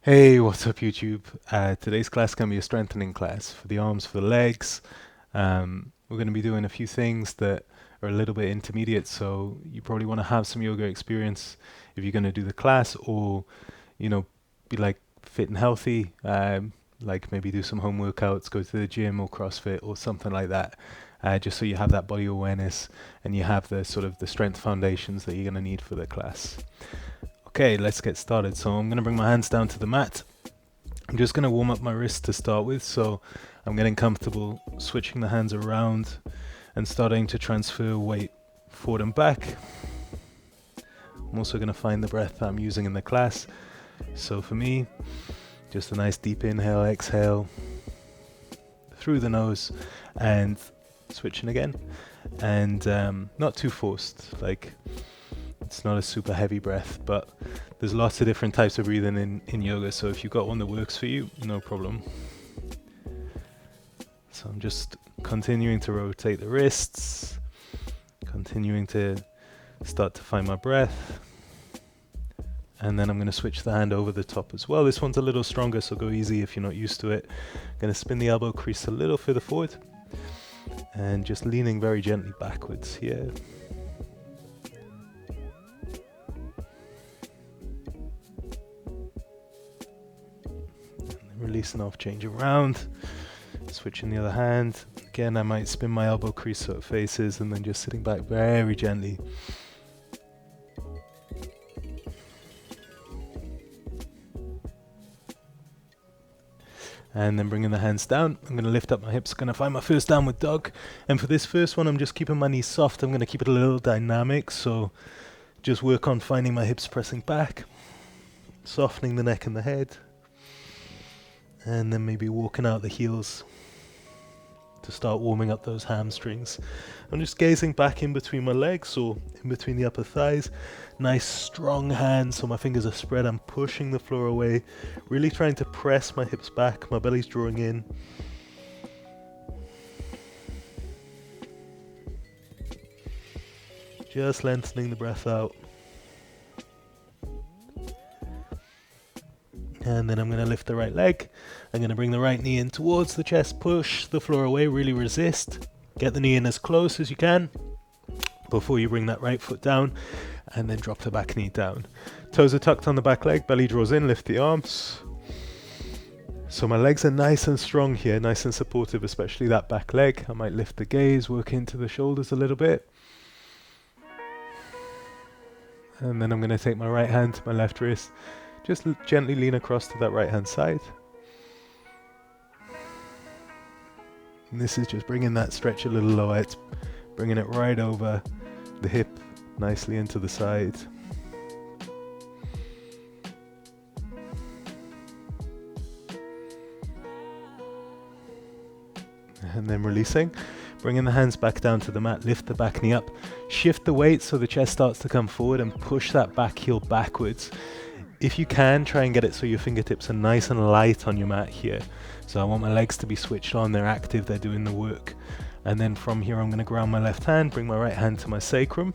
Hey, what's up YouTube? Today's class can be a strengthening class for the arms, for the legs. We're going to be doing a few things that are a little bit intermediate, so you probably want to have some yoga experience if you're going to do the class, or you know, be like fit and healthy, like maybe do some home workouts, go to the gym or CrossFit or something like that. Just so you have that body awareness and you have the sort of the strength foundations that you're going to need for the class. Okay, let's get started. So I'm going to bring my hands down to the mat. I'm just going to warm up my wrist to start with, so I'm getting comfortable switching the hands around and starting to transfer weight forward and back. I'm also going to find the breath that I'm using in the class. So for me, just a nice deep inhale, exhale through the nose and switching again. And not too forced, like it's not a super heavy breath, but there's lots of different types of breathing in yoga, so if you've got one that works for you, no problem. So I'm just continuing to rotate the wrists, continuing to start to find my breath, and then I'm going to switch the hand over the top as well. This one's a little stronger, so go easy if you're not used to it. I'm going to spin the elbow crease a little further forward, and just leaning very gently backwards here. Releasing off, change around, switching the other hand. Again, I might spin my elbow crease so it faces, and then just sitting back very gently. And then bringing the hands down, I'm going to lift up my hips, going to find my first downward dog. And for this first one, I'm just keeping my knees soft. I'm going to keep it a little dynamic, so just work on finding my hips pressing back, softening the neck and the head. And then maybe walking out the heels to start warming up those hamstrings. I'm just gazing back in between my legs or in between the upper thighs. Nice strong hands, so my fingers are spread. I'm pushing the floor away, really trying to press my hips back. My belly's drawing in. Just lengthening the breath out. And then I'm going to lift the right leg. I'm going to bring the right knee in towards the chest, push the floor away, really resist. Get the knee in as close as you can before you bring that right foot down, and then drop the back knee down. Toes are tucked on the back leg, belly draws in, lift the arms. So my legs are nice and strong here, nice and supportive, especially that back leg. I might lift the gaze, work into the shoulders a little bit. And then I'm going to take my right hand to my left wrist. Just gently lean across to that right hand side. And this is just bringing that stretch a little lower. It's bringing it right over the hip, nicely into the side. And then releasing. Bringing the hands back down to the mat, lift the back knee up. Shift the weight so the chest starts to come forward and push that back heel backwards. If you can, try and get it so your fingertips are nice and light on your mat here. So I want my legs to be switched on, they're active, they're doing the work. And then from here I'm going to ground my left hand, bring my right hand to my sacrum,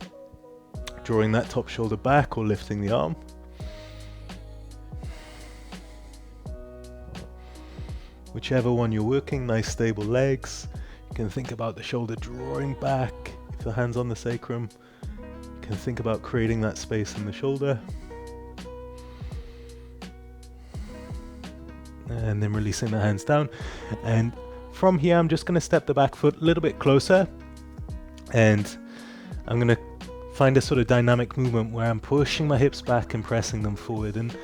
drawing that top shoulder back or lifting the arm. Whichever one you're working, nice stable legs. You can think about the shoulder drawing back. If the hand's on the sacrum, you can think about creating that space in the shoulder. And then releasing the hands down, and from here I'm just going to step the back foot a little bit closer, and I'm going to find a sort of dynamic movement where I'm pushing my hips back and pressing them forward. And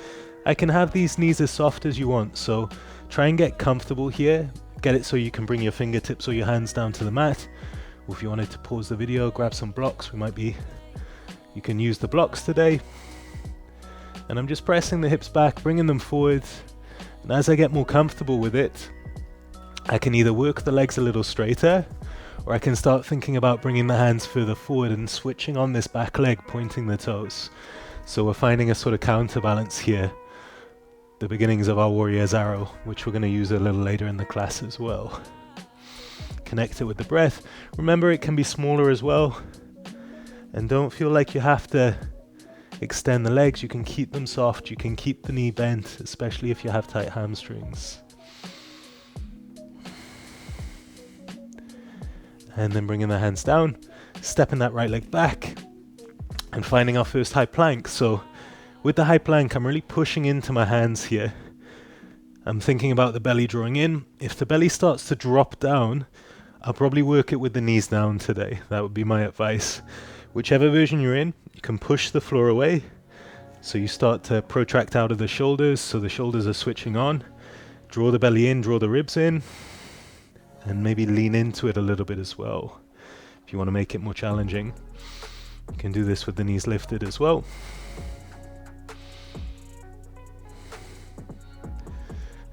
I can have these knees as soft as you want, so try and get comfortable here. Get it so you can bring your fingertips or your hands down to the mat, or if you wanted to pause the video, grab some blocks. You can use the blocks today. And I'm just pressing the hips back, bringing them forward. And as I get more comfortable with it, I can either work the legs a little straighter, or I can start thinking about bringing the hands further forward and switching on this back leg, pointing the toes. So we're finding a sort of counterbalance here. The beginnings of our warrior's arrow, which we're going to use a little later in the class as well. Connect it with the breath. Remember, it can be smaller as well. And don't feel like you have to extend the legs. You can keep them soft. You can keep the knee bent, especially if you have tight hamstrings. And then bringing the hands down, stepping that right leg back, and finding our first high plank. So with the high plank, I'm really pushing into my hands here. I'm thinking about the belly drawing in. If the belly starts to drop down, I'll probably work it with the knees down today. That would be my advice. Whichever version you're in, you can push the floor away. So you start to protract out of the shoulders, so the shoulders are switching on. Draw the belly in, draw the ribs in, and maybe lean into it a little bit as well. If you want to make it more challenging, you can do this with the knees lifted as well.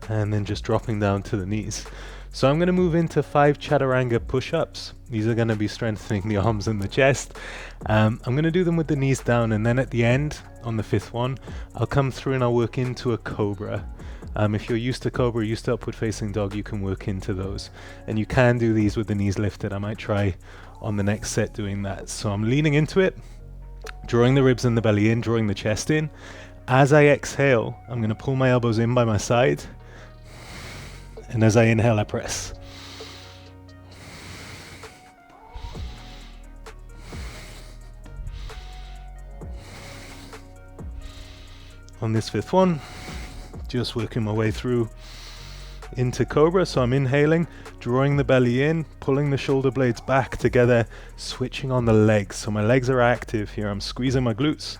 And then just dropping down to the knees. So I'm going to move into 5 chaturanga push-ups. These are going to be strengthening the arms and the chest. I'm going to do them with the knees down, and then at the end, on the 5th one, I'll come through and I'll work into a cobra. If you're used to cobra, used to upward facing dog, you can work into those. And you can do these with the knees lifted. I might try on the next set doing that. So I'm leaning into it, drawing the ribs and the belly in, drawing the chest in. As I exhale, I'm going to pull my elbows in by my side. And as I inhale, I press. On this 5th one, just working my way through into cobra. So I'm inhaling, drawing the belly in, pulling the shoulder blades back together, switching on the legs. So my legs are active here. I'm squeezing my glutes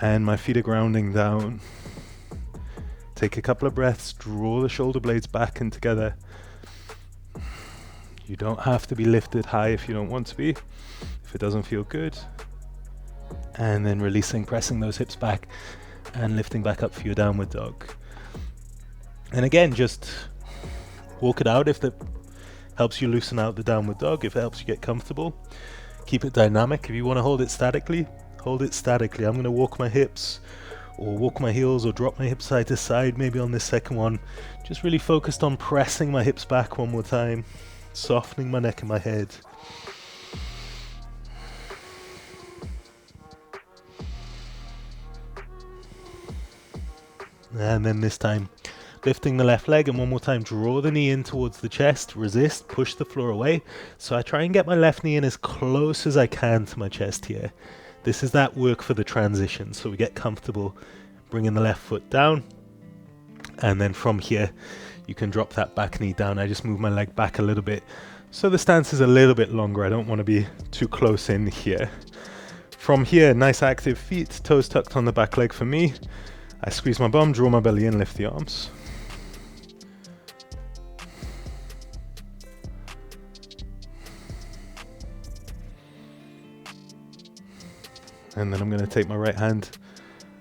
and my feet are grounding down. Take a couple of breaths, draw the shoulder blades back and together. You don't have to be lifted high if you don't want to be, if it doesn't feel good. And then releasing, pressing those hips back and lifting back up for your downward dog. And again, just walk it out if that helps you loosen out the downward dog, if it helps you get comfortable. Keep it dynamic. If you want to hold it statically, hold it statically. I'm going to walk my hips or walk my heels or drop my hips side to side maybe on this second one. Just really focused on pressing my hips back one more time, softening my neck and my head. And then this time, lifting the left leg, and one more time, draw the knee in towards the chest, resist, push the floor away. So I try and get my left knee in as close as I can to my chest here. This is that work for the transition, so we get comfortable bringing the left foot down. And then from here, you can drop that back knee down. I just move my leg back a little bit, so the stance is a little bit longer. I don't want to be too close in here. From here, nice active feet, toes tucked on the back leg for me. I squeeze my bum, draw my belly in, lift the arms. And then I'm going to take my right hand,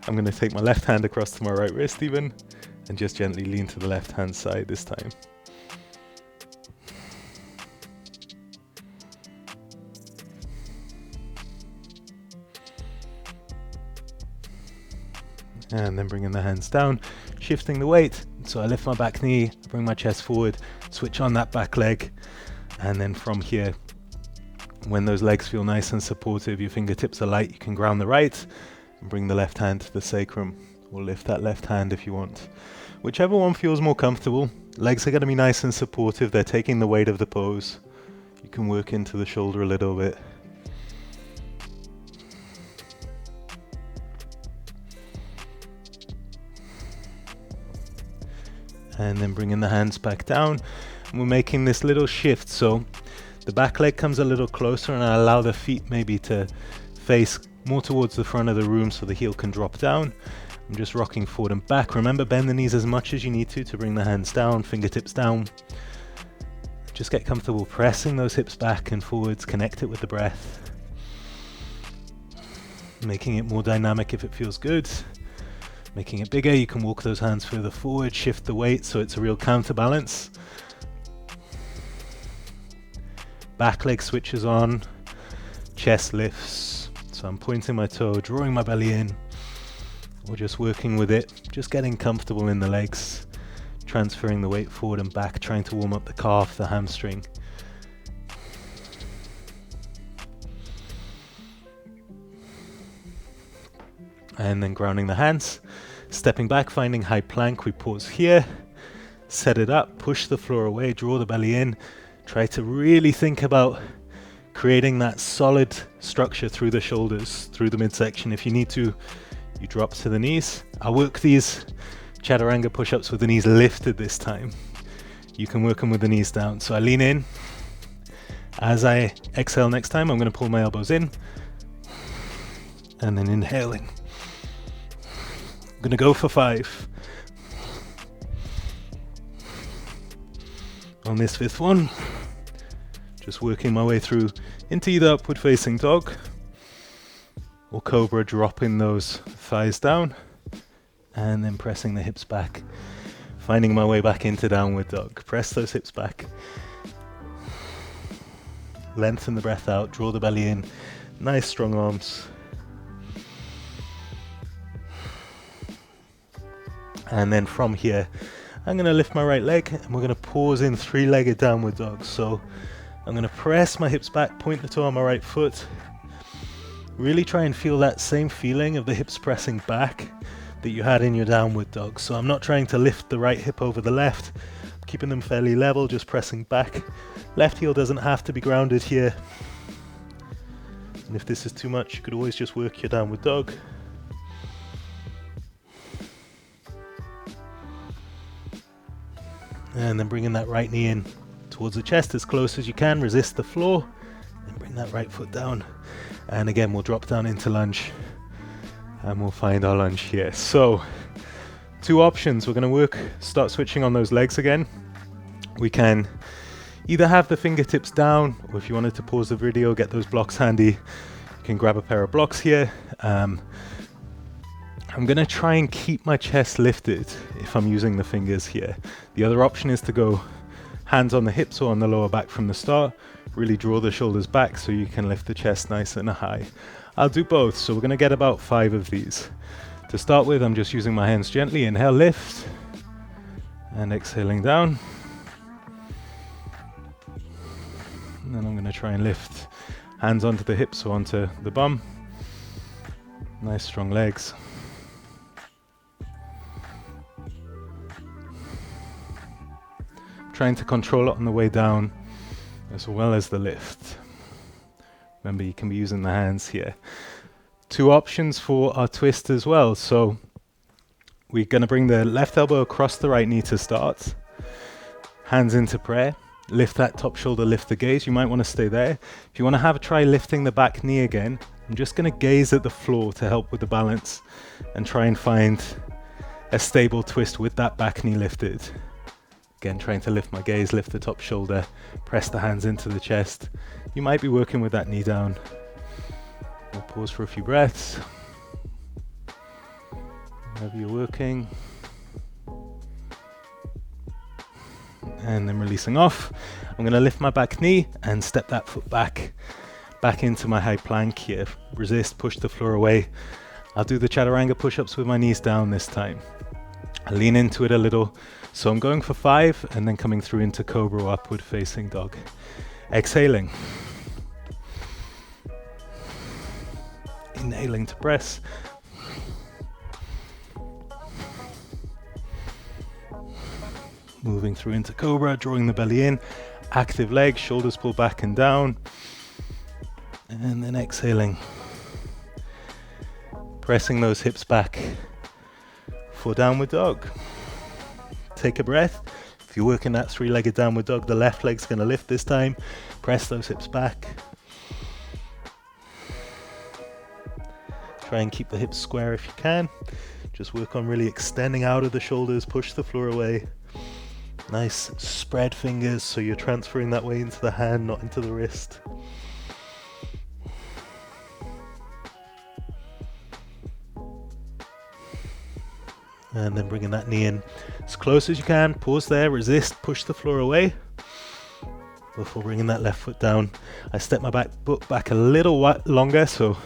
I'm going to take my left hand across to my right wrist even, and just gently lean to the left hand side this time. And then bringing the hands down, shifting the weight. So I lift my back knee, bring my chest forward, switch on that back leg. And then from here, when those legs feel nice and supportive, your fingertips are light, you can ground the right and bring the left hand to the sacrum, or lift that left hand if you want. Whichever one feels more comfortable. Legs are going to be nice and supportive. They're taking the weight of the pose. You can work into the shoulder a little bit. And then bringing the hands back down. And we're making this little shift. So the back leg comes a little closer, and I allow the feet maybe to face more towards the front of the room so the heel can drop down. I'm just rocking forward and back. Remember, bend the knees as much as you need to bring the hands down, fingertips down. Just get comfortable pressing those hips back and forwards, connect it with the breath. Making it more dynamic if it feels good. Making it bigger, you can walk those hands further forward, shift the weight so it's a real counterbalance. Back leg switches on, chest lifts. So I'm pointing my toe, drawing my belly in, or just working with it, just getting comfortable in the legs, transferring the weight forward and back, trying to warm up the calf, the hamstring. And then grounding the hands, stepping back, finding high plank. We pause here, set it up, push the floor away, draw the belly in. Try to really think about creating that solid structure through the shoulders, through the midsection. If you need to, you drop to the knees. I work these chaturanga push-ups with the knees lifted this time. You can work them with the knees down. So I lean in. As I exhale next time, I'm going to pull my elbows in and then inhaling. I'm going to go for 5. On this 5th one, just working my way through into either upward facing dog or cobra, dropping those thighs down and then pressing the hips back, finding my way back into downward dog. Press those hips back, lengthen the breath out, draw the belly in, nice strong arms. And then from here, I'm going to lift my right leg and we're going to pause in 3-legged downward dog. So I'm going to press my hips back, point the toe on my right foot. Really try and feel that same feeling of the hips pressing back that you had in your downward dog. So I'm not trying to lift the right hip over the left, I'm keeping them fairly level, just pressing back. Left heel doesn't have to be grounded here. And if this is too much, you could always just work your downward dog. And then bringing that right knee in towards the chest as close as you can, resist the floor, and bring that right foot down. And again, we'll drop down into lunge, and we'll find our lunge here. So, 2 options. We're going to start switching on those legs again. We can either have the fingertips down, or if you wanted to pause the video, get those blocks handy, you can grab a pair of blocks here. I'm going to try and keep my chest lifted if I'm using the fingers here. The other option is to go hands on the hips or on the lower back from the start. Really draw the shoulders back so you can lift the chest nice and high. I'll do both, so we're going to get about 5 of these. To start with, I'm just using my hands gently. Inhale, lift, and exhaling down. And then I'm going to try and lift hands onto the hips or onto the bum. Nice strong legs. Trying to control it on the way down as well as the lift. Remember, you can be using the hands here. 2 options for our twist as well. So we're going to bring the left elbow across the right knee to start. Hands into prayer. Lift that top shoulder, lift the gaze. You might want to stay there. If you want to try lifting the back knee again, I'm just going to gaze at the floor to help with the balance and try and find a stable twist with that back knee lifted. Again, trying to lift my gaze, lift the top shoulder, press the hands into the chest. You might be working with that knee down. We'll pause for a few breaths. Wherever you're working. And then releasing off. I'm going to lift my back knee and step that foot back into my high plank here. Resist, push the floor away. I'll do the chaturanga push-ups with my knees down this time. I lean into it a little. So I'm going for 5 and then coming through into cobra or upward facing dog. Exhaling. Inhaling to press. Moving through into cobra, drawing the belly in. Active legs, shoulders pull back and down. And then exhaling. Pressing those hips back for downward dog. Take a breath. If you're working that 3-legged downward dog, the left leg's going to lift this time. Press those hips back. Try and keep the hips square if you can. Just work on really extending out of the shoulders, push the floor away. Nice spread fingers so you're transferring that way into the hand, not into the wrist. And then bringing that knee in as close as you can. Pause there, resist, push the floor away before bringing that left foot down. I step my foot back a little longer so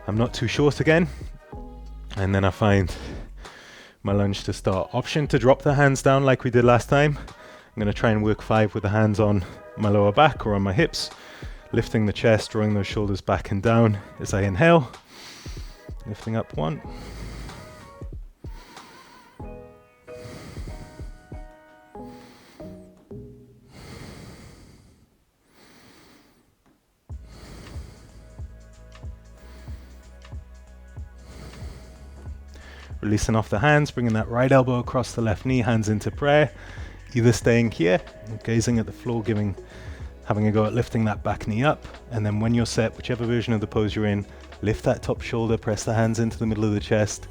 I'm not too short again. And then I find my lunge to start. Option to drop the hands down like we did last time. I'm going to try and work 5 with the hands on my lower back or on my hips. Lifting the chest, drawing those shoulders back and down as I inhale. Lifting up 1. Releasing off the hands, bringing that right elbow across the left knee, hands into prayer. Either staying here, gazing at the floor, having a go at lifting that back knee up, and then when you're set, whichever version of the pose you're in, lift that top shoulder, press the hands into the middle of the chest,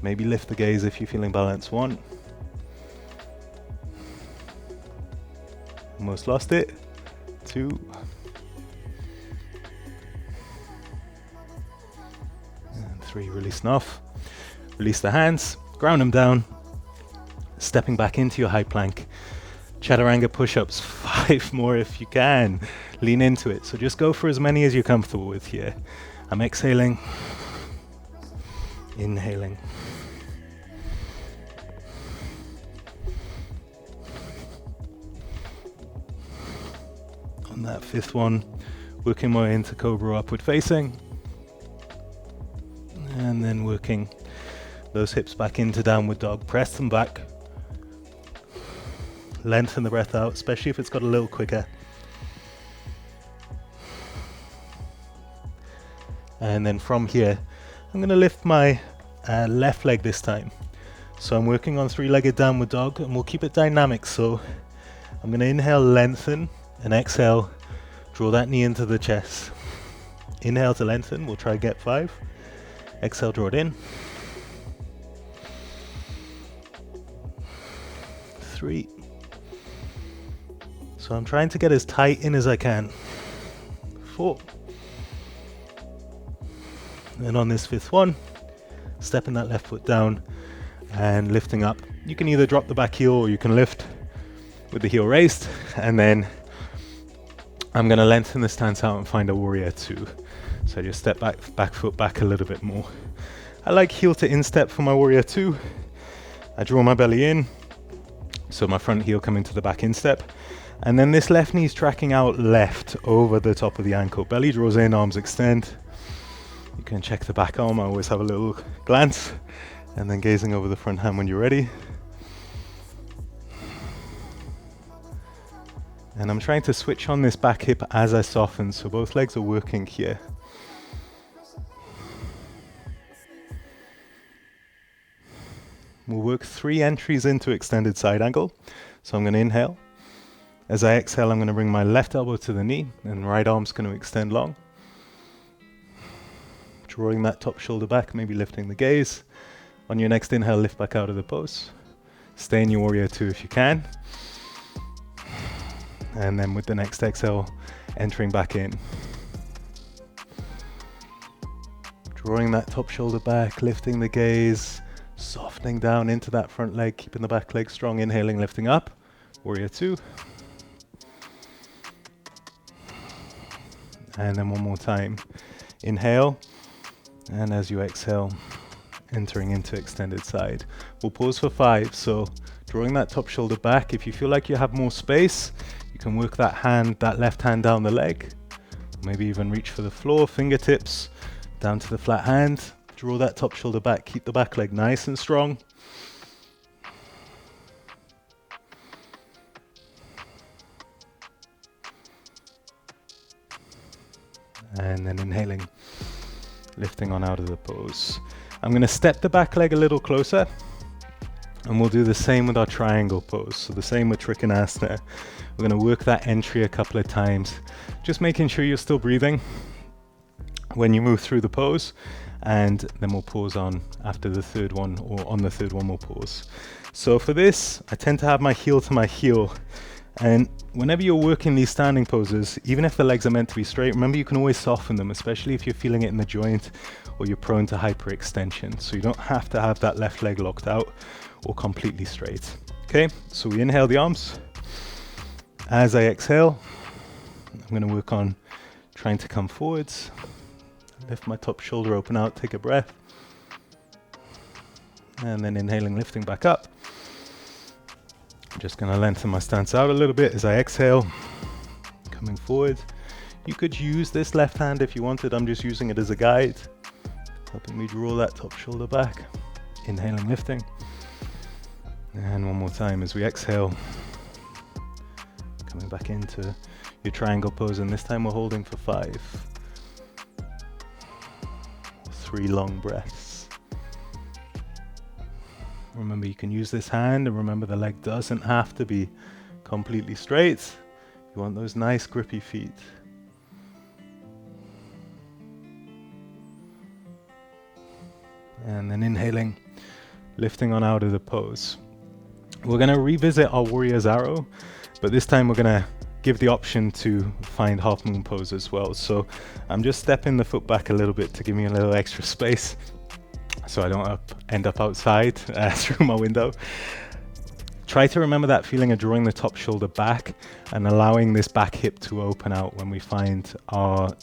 maybe lift the gaze if you're feeling balanced. 1. Almost lost it. 2. And 3, releasing off. Release the hands, ground them down, stepping back into your high plank. Chaturanga push-ups, 5 more if you can. Lean into it. So just go for as many as you're comfortable with here. I'm exhaling, inhaling. On that 5th one, working my way into Cobra upward facing. And then working those hips back into downward dog. Press them back. Lengthen the breath out, especially if it's got a little quicker. And then from here, I'm going to lift my left leg this time. So I'm working on 3-legged downward dog, and we'll keep it dynamic. So I'm going to inhale, lengthen, and exhale, draw that knee into the chest. Inhale to lengthen, we'll try get 5. Exhale, draw it in. 3. So I'm trying to get as tight in as I can. 4. And on this 5th one, stepping that left foot down and lifting up. You can either drop the back heel or you can lift with the heel raised, and then I'm going to lengthen the stance out and find a warrior 2. So I just step back foot back a little bit more. I like heel to instep for my warrior 2. I draw my belly in, so my front heel coming to the back instep. And then this left knee is tracking out left over the top of the ankle. Belly draws in, arms extend. You can check the back arm. I always have a little glance. And then gazing over the front hand when you're ready. And I'm trying to switch on this back hip as I soften, so both legs are working here. We'll work 3 entries into extended side angle. So I'm going to inhale. As I exhale, I'm going to bring my left elbow to the knee, and right arm's going to extend long. Drawing that top shoulder back, maybe lifting the gaze. On your next inhale, lift back out of the pose. Stay in your warrior 2 if you can. And then with the next exhale, entering back in. Drawing that top shoulder back, lifting the gaze, softening down into that front leg, keeping the back leg strong, inhaling, lifting up. Warrior 2. And then one more time. Inhale, and as you exhale, entering into extended side. We'll pause for 5, so drawing that top shoulder back. If you feel like you have more space, you can work that left hand down the leg. Maybe even reach for the floor, fingertips down to the flat hand. Draw that top shoulder back, keep the back leg nice and strong. And then inhaling, lifting on out of the pose. I'm going to step the back leg a little closer, and we'll do the same with our triangle pose. So the same with Trikonasana. We're going to work that entry a couple of times, just making sure you're still breathing when you move through the pose, and then we'll pause on after the 3rd one, or on the 3rd one we'll pause. So for this, I tend to have my heel to my heel. And whenever you're working these standing poses, even if the legs are meant to be straight, remember you can always soften them, especially if you're feeling it in the joint or you're prone to hyperextension. So you don't have to have that left leg locked out or completely straight. Okay, so we inhale the arms. As I exhale, I'm going to work on trying to come forwards. Lift my top shoulder, open out, take a breath. And then inhaling, lifting back up. I'm just going to lengthen my stance out a little bit as I exhale, coming forward. You could use this left hand if you wanted. I'm just using it as a guide. helping me draw that top shoulder back. Inhaling, lifting. And one more time as we exhale, coming back into your triangle pose, and this time we're holding for 5. 3 long breaths. Remember, you can use this hand, and remember the leg doesn't have to be completely straight. You want those nice grippy feet. And then inhaling, lifting on out of the pose. We're going to revisit our warrior's arrow, but this time we're going to give the option to find half moon pose as well. So I'm just stepping the foot back a little bit to give me a little extra space so I don't end up outside through my window. Try to remember that feeling of drawing the top shoulder back and allowing this back hip to open out when we find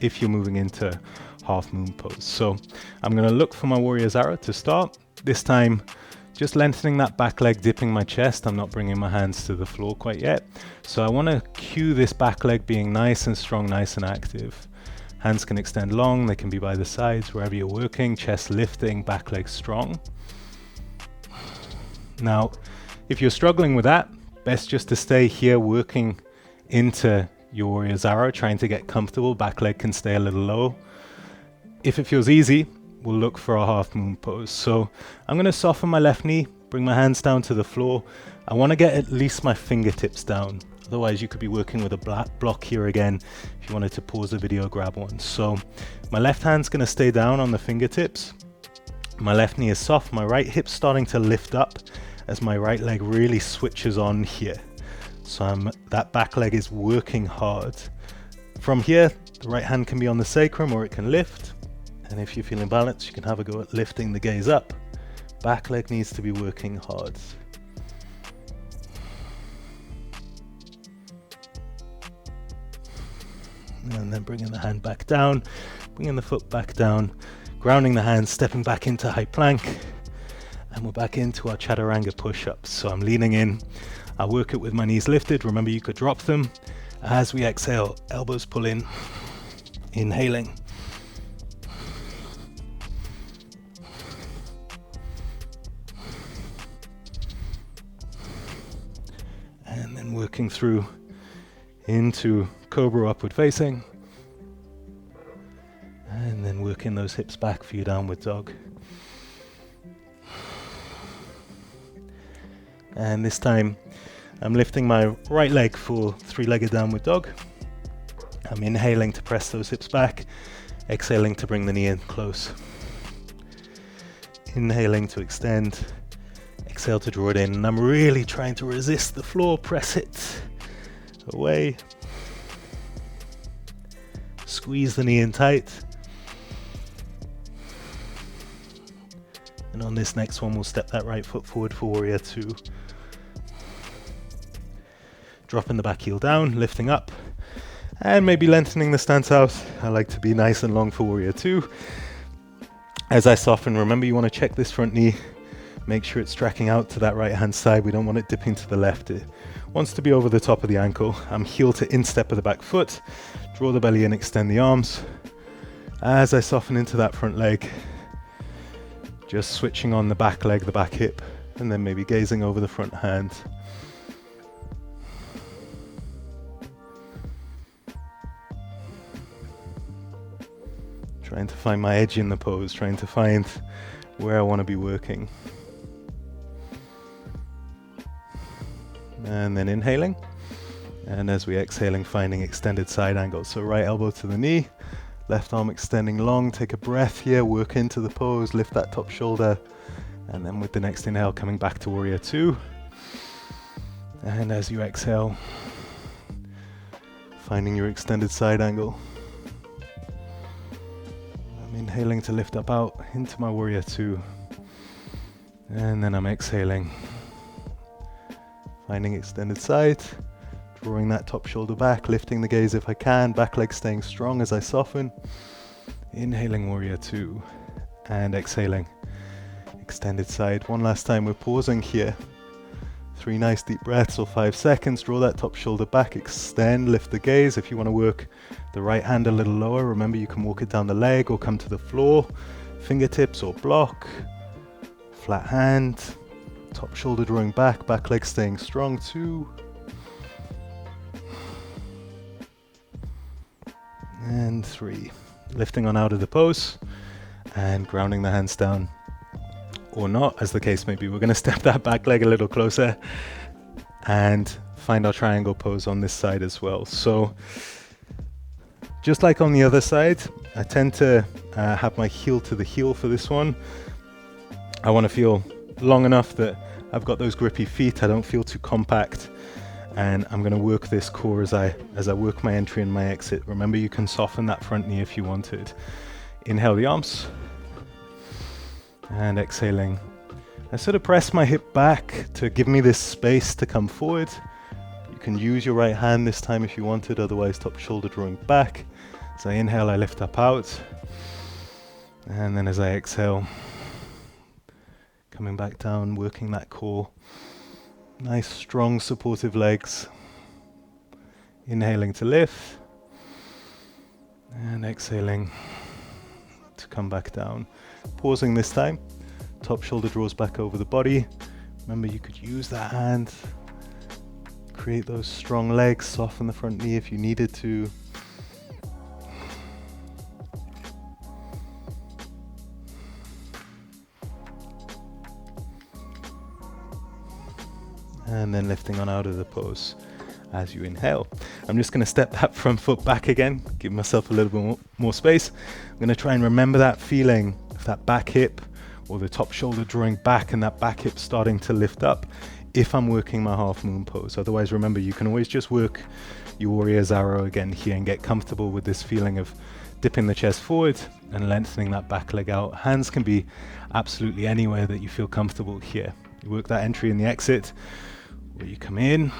if you're moving into half moon pose. So I'm going to look for my warrior's arrow to start. This time, just lengthening that back leg, dipping my chest. I'm not bringing my hands to the floor quite yet. So I want to cue this back leg being nice and strong, nice and active. Hands can extend long, they can be by the sides, wherever you're working. Chest lifting, back leg strong. Now, if you're struggling with that, best just to stay here working into your warrior's arrow, trying to get comfortable. Back leg can stay a little low. If it feels easy, we'll look for a half moon pose. So I'm going to soften my left knee, bring my hands down to the floor. I want to get at least my fingertips down. Otherwise, you could be working with a black block here again. If you wanted to pause the video, grab one. So my left hand's going to stay down on the fingertips. My left knee is soft. My right hip's starting to lift up as my right leg really switches on here. So that back leg is working hard. From here, the right hand can be on the sacrum or it can lift. And if you're feeling balanced, you can have a go at lifting the gaze up. Back leg needs to be working hard. And then bringing the hand back down, bringing the foot back down, grounding the hands, stepping back into high plank. And we're back into our chaturanga push-ups. So I'm leaning in. I work it with my knees lifted. Remember, you could drop them. As we exhale, elbows pull in. Inhaling. And then working through into cobra upward facing. And then working those hips back for your downward dog. And this time, I'm lifting my right leg for 3-legged downward dog. I'm inhaling to press those hips back, exhaling to bring the knee in close. Inhaling to extend, exhale to draw it in. And I'm really trying to resist the floor, press it away. Squeeze the knee in tight. And on this next one, we'll step that right foot forward for warrior 2. Dropping the back heel down, lifting up, and maybe lengthening the stance out. I like to be nice and long for warrior 2. As I soften, remember you want to check this front knee. Make sure it's tracking out to that right hand side. We don't want it dipping to the left. It wants to be over the top of the ankle. I'm heel to instep of the back foot. Draw the belly and extend the arms. As I soften into that front leg, just switching on the back leg, the back hip, and then maybe gazing over the front hand. Trying to find my edge in the pose, trying to find where I want to be working. And then inhaling. And as we exhaling, finding extended side angle. So right elbow to the knee, left arm extending long. Take a breath here, work into the pose, lift that top shoulder. And then with the next inhale, coming back to warrior 2. And as you exhale, finding your extended side angle. Inhaling to lift up out into my warrior 2. And then I'm exhaling. Finding extended side. Drawing that top shoulder back, lifting the gaze if I can. Back leg staying strong as I soften. Inhaling warrior 2. And exhaling. Extended side. One last time, we're pausing here. 3 nice deep breaths or 5 seconds. Draw that top shoulder back, extend, lift the gaze. If you want to work the right hand a little lower, remember you can walk it down the leg or come to the floor. fingertips or block, flat hand, top shoulder drawing back, back leg staying strong, 2, and 3. Lifting on out of the pose and grounding the hands down, or not, as the case may be. We're going to step that back leg a little closer and find our triangle pose on this side as well. So just like on the other side, I tend to have my heel to the heel for this one. I want to feel long enough that I've got those grippy feet, I don't feel too compact, and I'm going to work this core as I work my entry and my exit. Remember, you can soften that front knee if you wanted. Inhale the arms, and exhaling, I sort of press my hip back to give me this space to come forward. You can use your right hand this time if you wanted, otherwise top shoulder drawing back. As I inhale, I lift up out, and then as I exhale, coming back down, working that core. Nice, strong, supportive legs. Inhaling to lift, and exhaling to come back down. Pausing this time, top shoulder draws back over the body. Remember, you could use that hand, create those strong legs, soften the front knee if you needed to. And then lifting on out of the pose as you inhale. I'm just going to step that front foot back again, give myself a little bit more space. I'm going to try and remember that feeling of that back hip or the top shoulder drawing back and that back hip starting to lift up if I'm working my half moon pose. Otherwise, remember, you can always just work your warrior's arrow again here and get comfortable with this feeling of dipping the chest forward and lengthening that back leg out. Hands can be absolutely anywhere that you feel comfortable here. You work that entry and the exit, where you come in,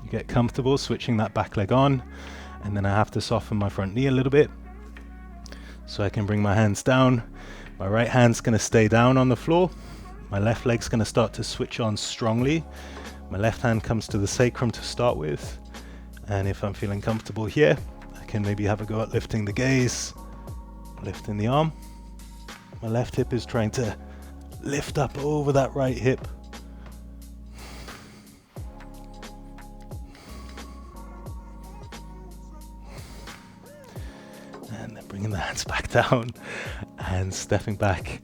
you get comfortable switching that back leg on, and then I have to soften my front knee a little bit so I can bring my hands down. My right hand's going to stay down on the floor. My left leg's going to start to switch on strongly. My left hand comes to the sacrum to start with, and if I'm feeling comfortable here, I can maybe have a go at lifting the gaze, lifting the arm. My left hip is trying to lift up over that right hip. Bringing the hands back down and stepping back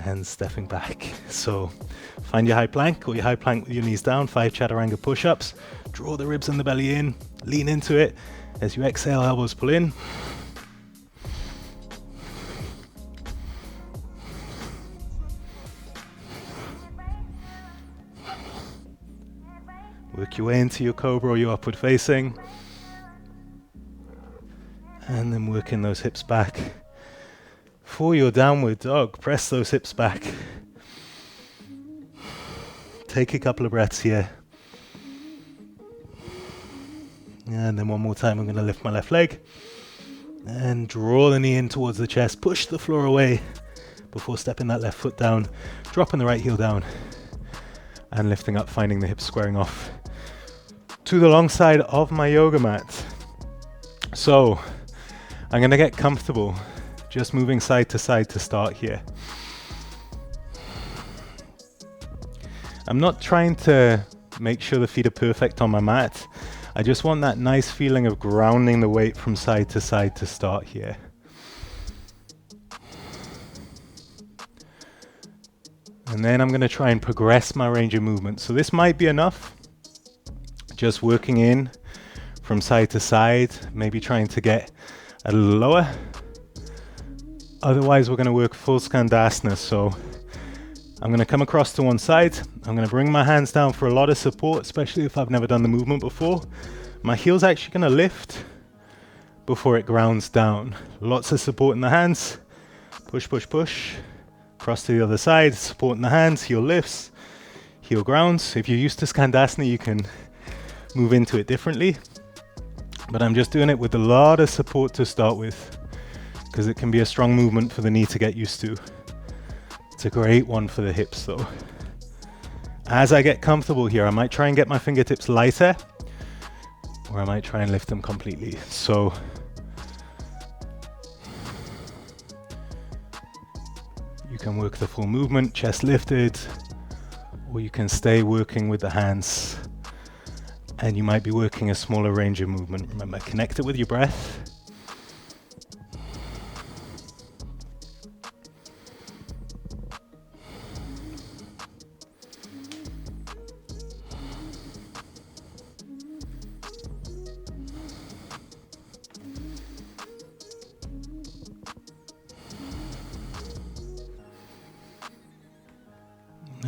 and stepping back. So find your high plank or your high plank with your knees down, 5 chaturanga push-ups. Draw the ribs and the belly in, lean into it. As you exhale, elbows pull in. Work your way into your cobra or your upward facing. And then working those hips back. For your downward dog, press those hips back. Take a couple of breaths here. And then one more time, I'm going to lift my left leg. And draw the knee in towards the chest. Push the floor away before stepping that left foot down. Dropping the right heel down. And lifting up, finding the hips squaring off to the long side of my yoga mat. So I'm going to get comfortable just moving side to side to start here. I'm not trying to make sure the feet are perfect on my mat. I just want that nice feeling of grounding the weight from side to start here. And then I'm going to try and progress my range of movement. So this might be enough. Just working in from side to side, maybe trying to get a little lower. Otherwise, we're going to work full skandasana. So I'm going to come across to one side. I'm going to bring my hands down for a lot of support, especially if I've never done the movement before. My heel's actually going to lift before it grounds down. Lots of support in the hands. Push, push, push. Cross to the other side, support in the hands, heel lifts, heel grounds. If you're used to skandasana, you can move into it differently. But I'm just doing it with a lot of support to start with, because it can be a strong movement for the knee to get used to. It's a great one for the hips though. As I get comfortable here, I might try and get my fingertips lighter, or I might try and lift them completely. So can work the full movement, chest lifted, or you can stay working with the hands, and you might be working a smaller range of movement. Remember, connect it with your breath.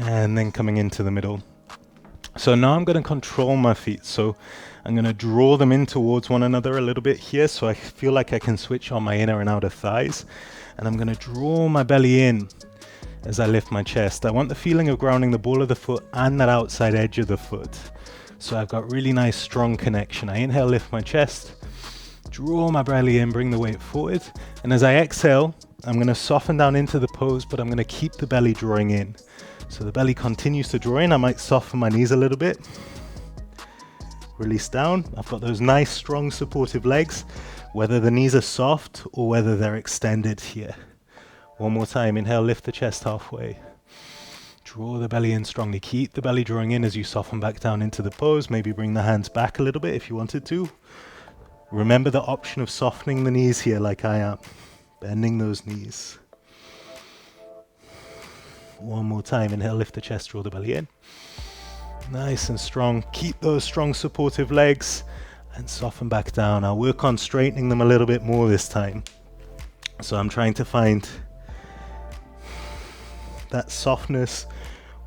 And then coming into the middle. So now I'm going to control my feet. So I'm going to draw them in towards one another a little bit here, so I feel like I can switch on my inner and outer thighs. And I'm going to draw my belly in as I lift my chest. I want the feeling of grounding the ball of the foot and that outside edge of the foot. So I've got really nice strong connection. I inhale, lift my chest, draw my belly in, bring the weight forward. And as I exhale, I'm going to soften down into the pose, but I'm going to keep the belly drawing in. So the belly continues to draw in. I might soften my knees a little bit. Release down. I've got those nice, strong, supportive legs, whether the knees are soft or whether they're extended here. One more time. Inhale, lift the chest halfway. Draw the belly in strongly. Keep the belly drawing in as you soften back down into the pose. Maybe bring the hands back a little bit if you wanted to. Remember the option of softening the knees here like I am. Bending those knees. One more time. Inhale, lift the chest, draw the belly in. Nice and strong. Keep those strong supportive legs and soften back down. I'll work on straightening them a little bit more this time. So I'm trying to find that softness,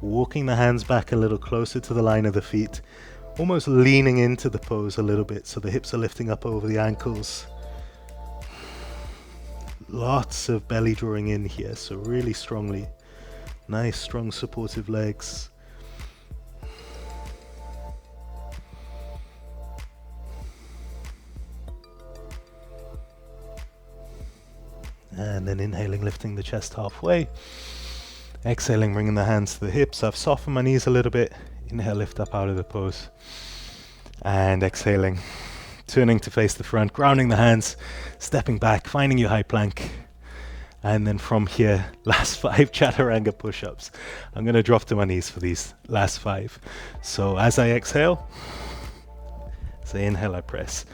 walking the hands back a little closer to the line of the feet, almost leaning into the pose a little bit so the hips are lifting up over the ankles. Lots of belly drawing in here, so really strongly. Nice, strong, supportive legs. And then inhaling, lifting the chest halfway. Exhaling, bringing the hands to the hips. I've softened my knees a little bit. Inhale, lift up out of the pose. And exhaling, turning to face the front, grounding the hands, stepping back, finding your high plank. And then from here, last 5 chaturanga push-ups. I'm going to drop to my knees for these last 5. So as I exhale, as I inhale, I press.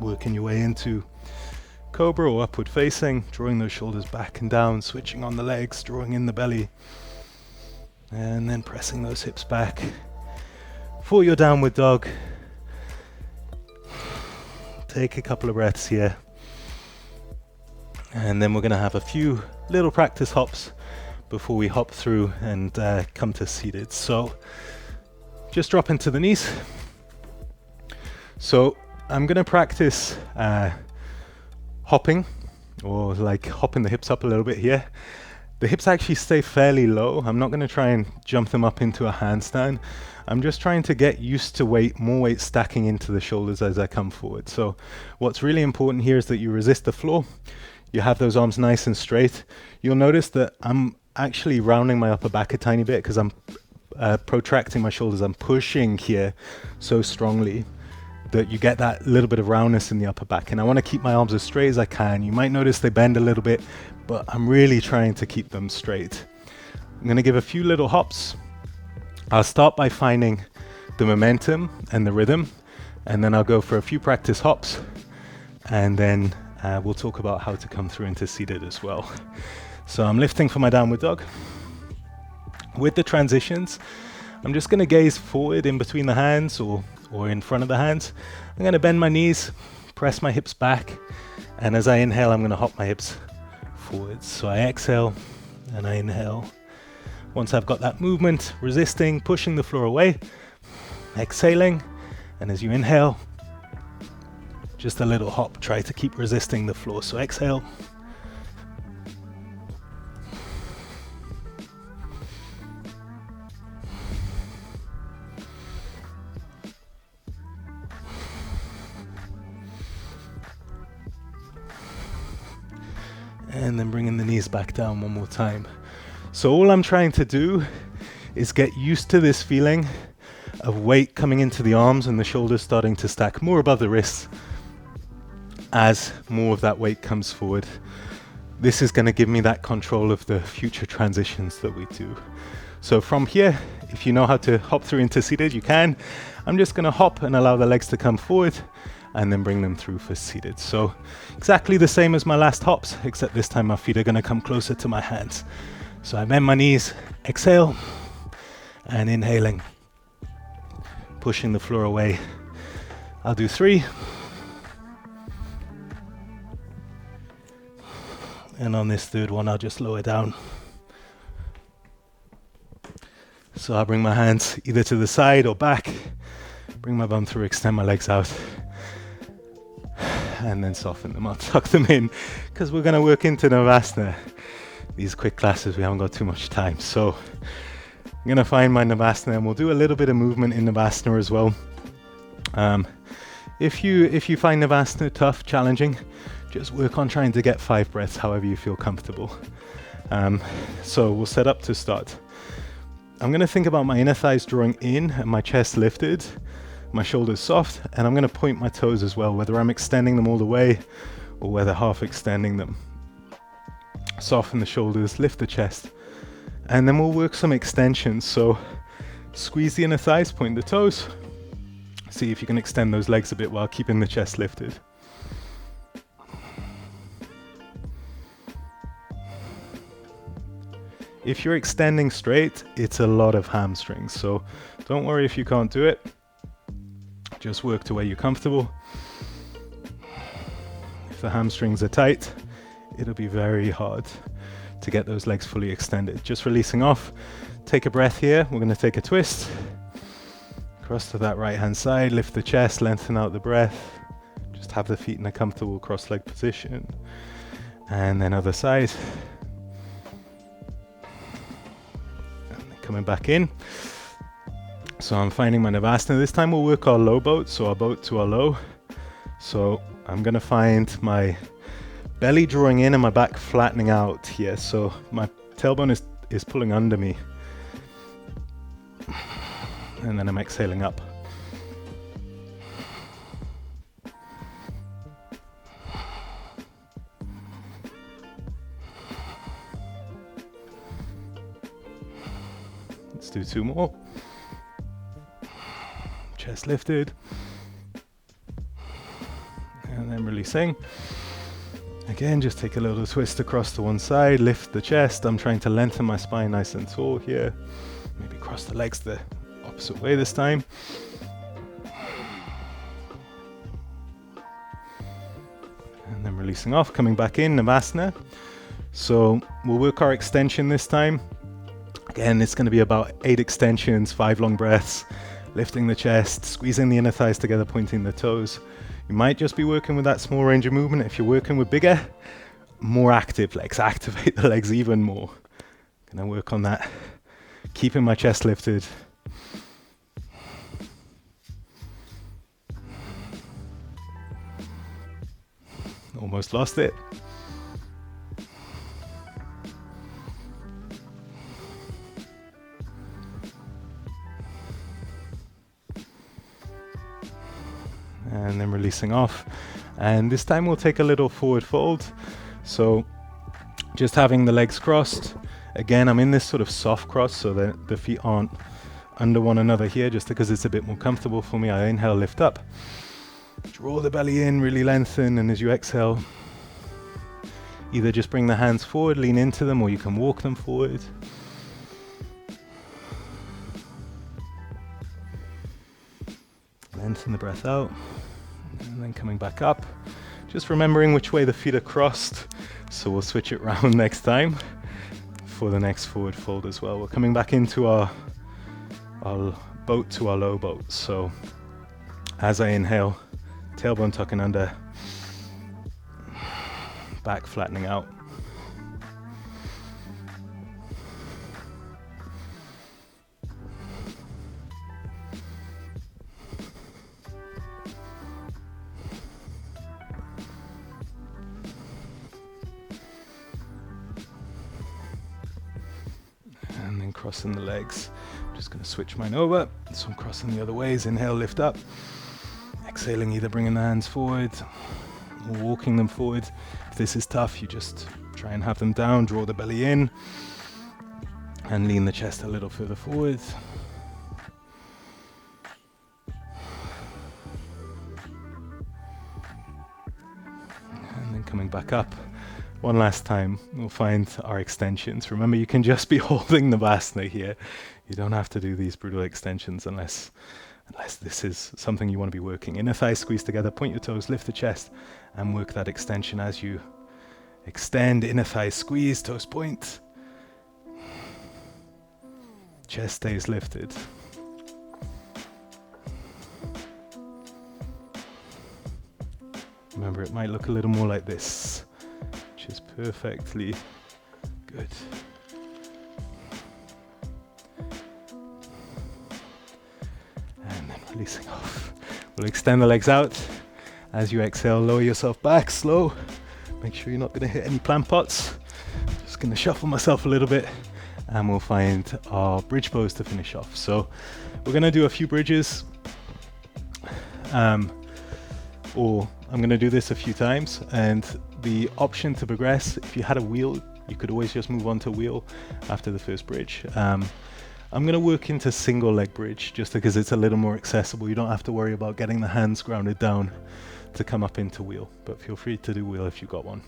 Working your way into cobra or upward facing, drawing those shoulders back and down, switching on the legs, drawing in the belly. And then pressing those hips back. For your downward dog, take a couple of breaths here, and then we're going to have a few little practice hops before we hop through and come to seated. So just drop into the knees. So I'm going to practice hopping, or like hopping the hips up a little bit here. The hips actually stay fairly low. I'm not going to try and jump them up into a handstand. I'm just trying to get used to more weight stacking into the shoulders as I come forward. So what's really important here is that you resist the floor. You have those arms nice and straight. You'll notice that I'm actually rounding my upper back a tiny bit because I'm protracting my shoulders. I'm pushing here so strongly that you get that little bit of roundness in the upper back. And I want to keep my arms as straight as I can. You might notice they bend a little bit, but I'm really trying to keep them straight. I'm going to give a few little hops. I'll start by finding the momentum and the rhythm, and then I'll go for a few practice hops, and then we'll talk about how to come through into seated as well. So I'm lifting for my downward dog. With the transitions, I'm just going to gaze forward in between the hands or in front of the hands. I'm going to bend my knees, press my hips back, and as I inhale, I'm going to hop my hips forwards. So I exhale and I inhale. Once I've got that movement, resisting, pushing the floor away, exhaling, and as you inhale, just a little hop. Try to keep resisting the floor. So exhale. And then bringing the knees back down one more time. So all I'm trying to do is get used to this feeling of weight coming into the arms and the shoulders starting to stack more above the wrists as more of that weight comes forward. This is going to give me that control of the future transitions that we do. So from here, if you know how to hop through into seated, you can. I'm just going to hop and allow the legs to come forward and then bring them through for seated. So exactly the same as my last hops, except this time my feet are going to come closer to my hands. So I bend my knees, exhale, and inhaling, pushing the floor away. I'll do 3. And on this third one, I'll just lower down. So I'll bring my hands either to the side or back, bring my bum through, extend my legs out, and then soften them up, tuck them in, because we're going to work into Navasana. These quick classes, we haven't got too much time. So I'm going to find my Navasana, and we'll do a little bit of movement in Navasana as well. If you find Navasana tough, challenging, just work on trying to get 5 breaths, however you feel comfortable. So we'll set up to start. I'm going to think about my inner thighs drawing in and my chest lifted, my shoulders soft, and I'm going to point my toes as well, whether I'm extending them all the way or whether half extending them. Soften the shoulders, lift the chest, and then we'll work some extensions. So squeeze the inner thighs, point the toes. See if you can extend those legs a bit while keeping the chest lifted. If you're extending straight, it's a lot of hamstrings, so don't worry if you can't do it. Just work to where you're comfortable. If the hamstrings are tight, it'll be very hard to get those legs fully extended. Just releasing off. Take a breath here. We're going to take a twist. Cross to that right hand side, lift the chest, lengthen out the breath. Just have the feet in a comfortable cross-leg position. And then other side. Coming back in. So I'm finding my Navasana. This time we'll work our low boat, so our boat to our low. So I'm going to find my belly drawing in and my back flattening out here. So my tailbone is pulling under me. And then I'm exhaling up. Let's do 2 more. Chest lifted. And then releasing. Again, just take a little twist across to one side, lift the chest. I'm trying to lengthen my spine nice and tall here. Maybe cross the legs the opposite way this time. And then releasing off, coming back in, Navasana. So we'll work our extension this time. Again, it's going to be about 8 extensions, 5 long breaths, lifting the chest, squeezing the inner thighs together, pointing the toes. You might just be working with that small range of movement. If you're working with bigger, more active legs, activate the legs even more. Gonna work on that, keeping my chest lifted. Almost lost it. And then releasing off. And this time we'll take a little forward fold. So just having the legs crossed. Again, I'm in this sort of soft cross so that the feet aren't under one another here, just because it's a bit more comfortable for me. I inhale, lift up. Draw the belly in, really lengthen, and as you exhale, either just bring the hands forward, lean into them, or you can walk them forward. Lengthen the breath out, and then coming back up. Just remembering which way the feet are crossed, so we'll switch it round next time for the next forward fold as well. We're coming back into our boat to our low boat. So as I inhale, tailbone tucking under, back flattening out. And then crossing the legs. Just going to switch mine over. So I'm crossing the other ways. Inhale, lift up. Exhaling, either bringing the hands forward or walking them forward. If this is tough, you just try and have them down, draw the belly in, and lean the chest a little further forward. And then coming back up. One last time, we'll find our extensions. Remember, you can just be holding the Navasana here. You don't have to do these brutal extensions unless this is something you want to be working. Inner thighs squeeze together, point your toes, lift the chest, and work that extension as you extend. Inner thighs squeeze, toes point. Chest stays lifted. Remember, it might look a little more like this, which is perfectly good. And then releasing off. We'll extend the legs out. As you exhale, lower yourself back, slow. Make sure you're not going to hit any plant pots. Just going to shuffle myself a little bit, and we'll find our bridge pose to finish off. So we're going to do a few bridges, or I'm going to do this a few times, and the option to progress, if you had a wheel, you could always just move on to wheel after the first bridge. I'm going to work into single leg bridge just because it's a little more accessible. You don't have to worry about getting the hands grounded down to come up into wheel, but feel free to do wheel if you've got one.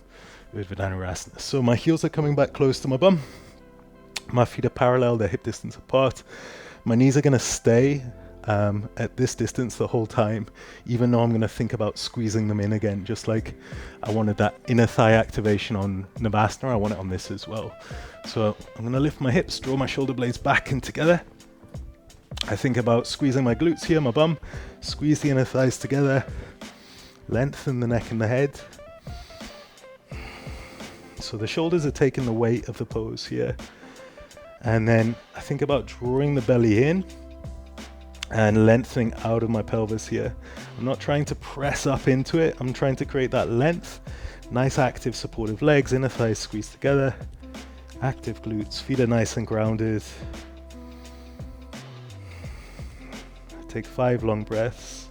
Urdhva. So my heels are coming back close to my bum. My feet are parallel, they're hip distance apart. My knees are going to stay at this distance the whole time, even though I'm going to think about squeezing them in again, just like I wanted that inner thigh activation on Navasana, I want it on this as well. So I'm going to lift my hips, draw my shoulder blades back and together. I think about squeezing my glutes here, my bum, squeeze the inner thighs together, lengthen the neck and the head. So the shoulders are taking the weight of the pose here. And then I think about drawing the belly in and lengthening out of my pelvis here. I'm not trying to press up into it. I'm trying to create that length. Nice active supportive legs, inner thighs squeezed together. Active glutes, feet are nice and grounded. Take 5 long breaths.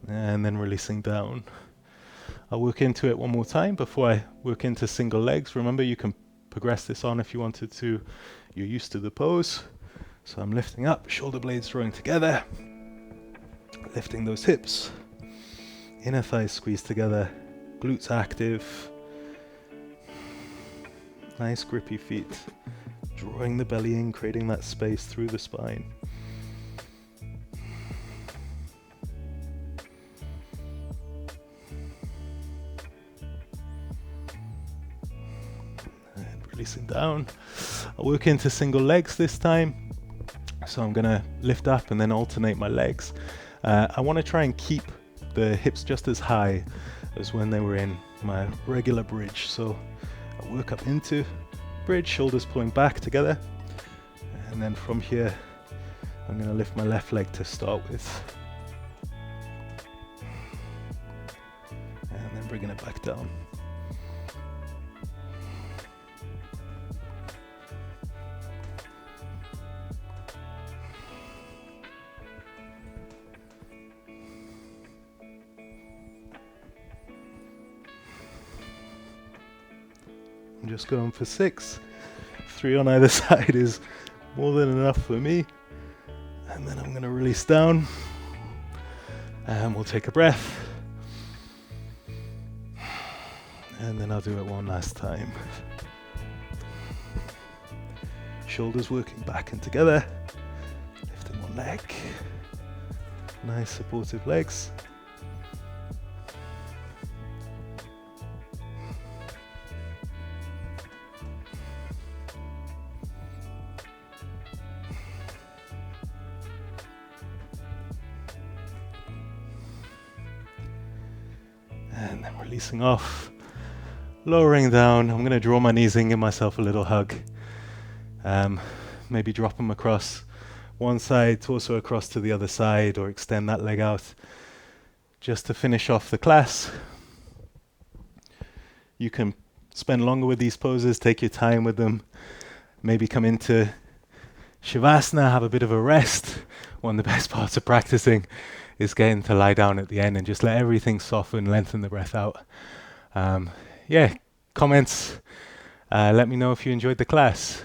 And then releasing down. I'll work into it one more time before I work into single legs. Remember, you can progress this on if you wanted to. You're used to the pose. So I'm lifting up, shoulder blades drawing together. Lifting those hips. Inner thighs squeezed together. Glutes active. Nice grippy feet. Drawing the belly in, creating that space through the spine. Releasing down. I'll work into single legs this time. So I'm going to lift up and then alternate my legs. I want to try and keep the hips just as high as when they were in my regular bridge. So I'll work up into bridge, shoulders pulling back together. And then from here, I'm going to lift my left leg to start with. And then bringing it back down. I'm just going for 6. 3 on either side is more than enough for me. And then I'm going to release down. And we'll take a breath. And then I'll do it one last time. Shoulders working back and together. Lifting one leg. Nice supportive legs. And then releasing off, lowering down. I'm going to draw my knees in, give myself a little hug. Maybe drop them across one side, torso across to the other side, or extend that leg out. Just to finish off the class, you can spend longer with these poses, take your time with them. Maybe come into Shavasana, have a bit of a rest. One of the best parts of practicing is getting to lie down at the end and just let everything soften, lengthen the breath out. Yeah, comments. Let me know if you enjoyed the class.